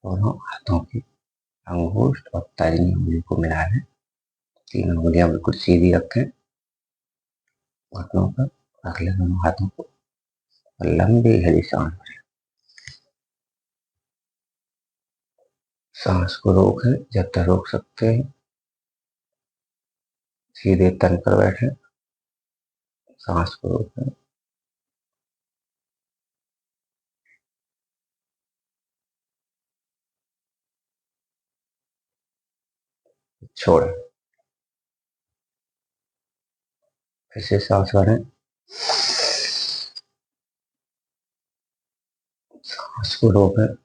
दोनों हाथों की अंगूष्ठ और तर्जनी उंगली को मिला लें। तीनों उंगलियां बिल्कुल सीधी रखें, घुटनों पर रख लें दोनों हाथों को और लंबी गहरी सांस भरें। सांस को रोकें जब तक रोक सकते हैं। सीधे तन पर बैठे, सांस को रोकें, छोड़ें। फिर से सांस भरें, सांस को रोकें,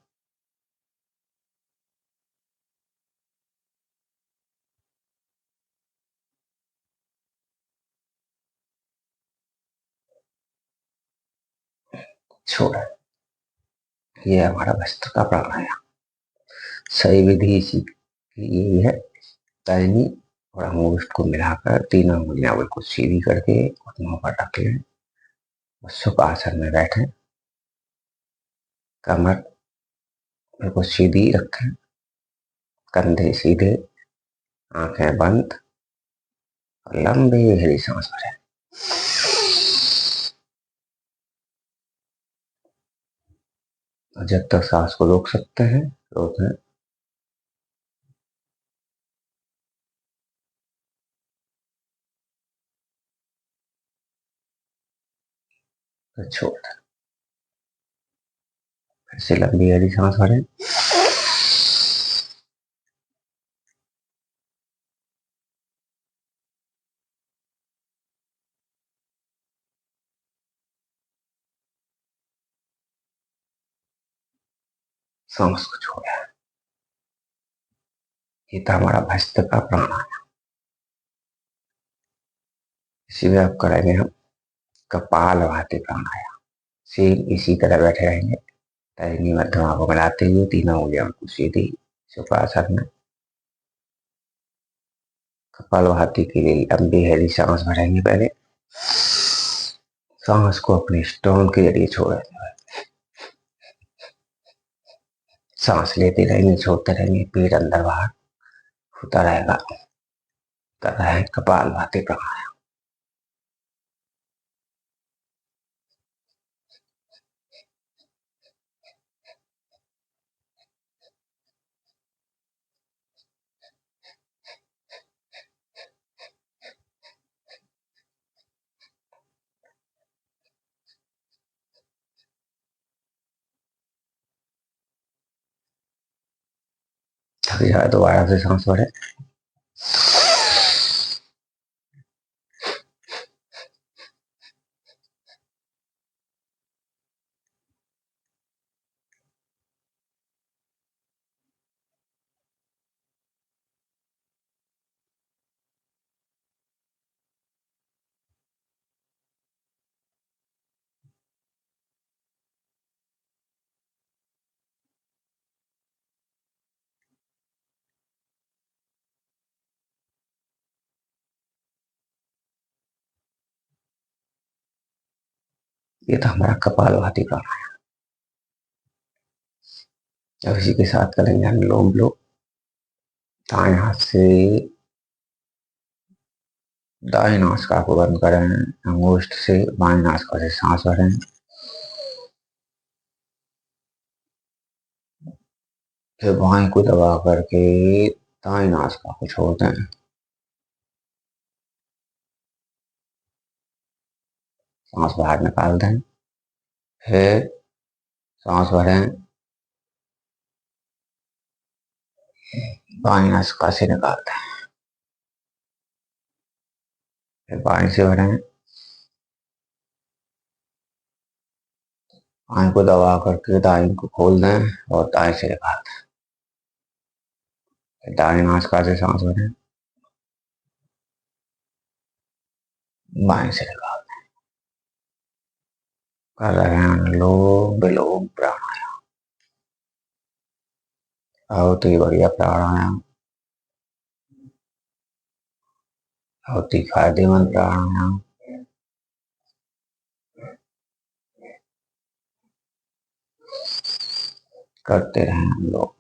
छोड़ें। ये हमारा भस्त्रिका प्राणायाम। सही विधि इसी की यही है। तर्जनी और अंगूष्ठ को मिलाकर तीनों उंगलियां बिल्कुल सीधी करके घुटनों पर रख लें। सुख आसन में बैठें, कमर बिल्कुल सीधी रखें, कंधे सीधे, आंखें बंद और लंबी गहरी सांस भरें। और जब तक सांस को रोक सकते हैं रोकें। फिर छोड़ दें। फिर से लंबी गहरी सांस भरें, सांस को छोड़ें। ये था हमारा भस्त्रिका प्राणायाम। इसी में अब करेंगे हम कपालभाति प्राणायाम। सेम इसी तरह बैठे रहेंगे, तर्जनी मध्यमा को मिलाते हुए तीनों उंगलियों को सीधी सुखासन में। कपालभाति के लिए लंबी गहरी सांस भरेंगे। पहले सांस को अपने स्टोन के जरिए छोड़ेंगे। सांस लेते रहेंगे, छोड़ते रहेंगे, पेट अंदर बाहर होता रहेगा। कर रहे हैं कपालभाति प्राणायाम। थक जाए दोबारा से सांस भरे। ये था हमारा कपालभाति प्राणायाम। अब इसी के साथ करेंगे अनुलोम विलोम। दाएं हाथ से दाएं नासिका को बंद करें, अंगुष्ठ से बाएं नासिका से सांस भरें। फिर बाएं को दबा करके दाएं नासिका को छोड़ दें। सांस बाहर निकाल दें। फिर सांस भरें, बाएं नासिका से निकाल दें। फिर बाएं से भरें, बाएं को दबा करके दाएं को खोल दें और दाएं से निकाल दें। दाएं नासिका से सांस भरें, बाएं से निकाल दें। कर रहे हैं अनुलोम विलोम प्राणायाम। बहुत ही बढ़िया प्राणायाम, बहुत ही फायदेमंद प्राणायाम। करते रहें हम लोग।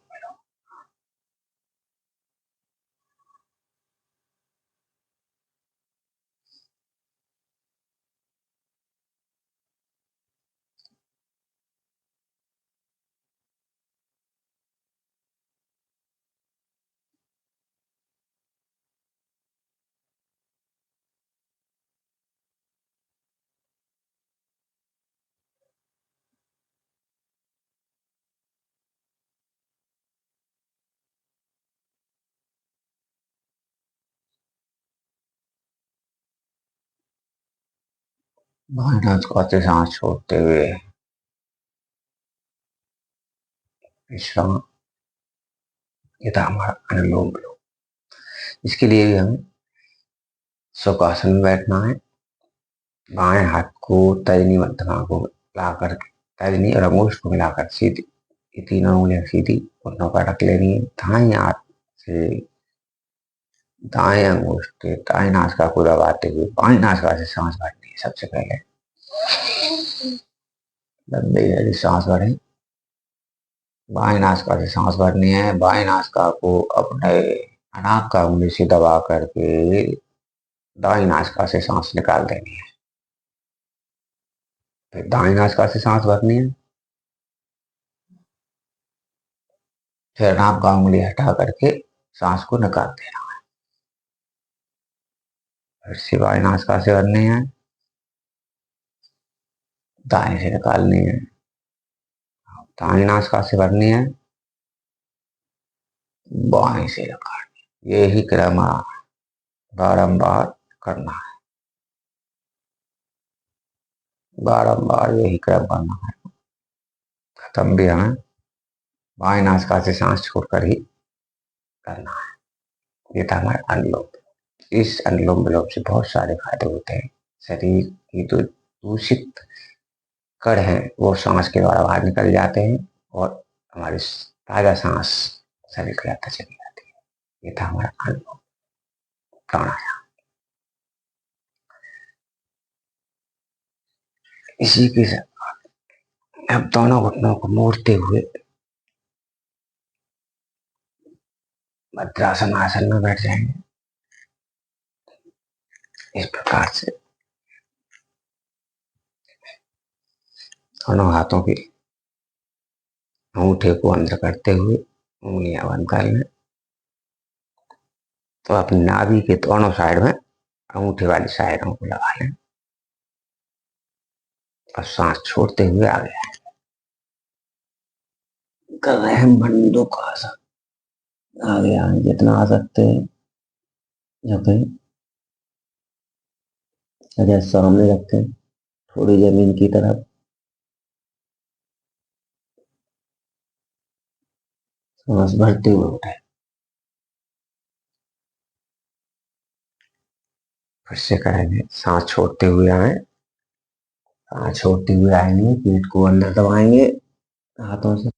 बाएं नासिका से सांस छोड़ते हुए विश्राम। ये था हमारा अनुलोम विलोम। इसके लिए भी हमें सुखासन में बैठना है। बाएं हाथ को तर्जनी मध्यमा को मिलाकर, तर्जनी और अंगुष्ठ को मिलाकर सीधी, ये तीनों उंगलियां सीधी घुटनों पर रख लेनी है। दाएं हाथ से दाएं अंगुष्ठ दाएं नासिका को दबाते हुए बाएं नासिका से सांस भरनी है। सबसे पहले लंबी गहरी सांस भरें। बाएं नासिका से सांस भरनी है। बाएं नासिका को अपने अनाक का उंगली से दबा करके दाएं नासिका से सांस निकाल देनी है। फिर दाएं नासिका से सांस भरनी है। फिर अनाक का उंगली हटा करके सांस को निकाल देना है। फिर से बाएं नासिका से भरनी है, दाएं से निकालनी है। दाएं नासिका से भरनी है, बाएं से निकालनी है। यही क्रम बारंबार करना है। बारंबार यही क्रम करना है। खत्म भी हमें बाएं नासिका से सांस छोड़कर ही करना है। ये था हमारा अनुलोम। इस अनुलोम विलोम से बहुत सारे फायदे होते हैं। शरीर की जो दूषित कण है वो सांस के द्वारा बाहर निकल जाते हैं और हमारी ताजा सांस शरीर के अंदर चली जाती है। ये था हमारा अनुलोम प्राणायाम। इसी के साथ अब दोनों घुटनों को मोड़ते हुए भद्रासन आसन में बैठ जाएंगे। इस प्रकार से दोनों हाथों के अंगूठे को अंदर करते हुए उंगलियां बंद कर लें। तो अपनी नाभि के दोनों साइड में अंगूठे वाली साइडों को लगा लें और सांस छोड़ते हुए आगे कर रहे हैं बंदों का आसन। आगे आगे जितना आ सकते हैं झुके, अगर सामने रखें थोड़ी जमीन की तरफ, सांस भरते हुए उठे। फिर से करेंगे, सांस छोड़ते हुए आए, सांस छोड़ते हुए आएंगे, पीठ को अंदर दबाएंगे हाथों से।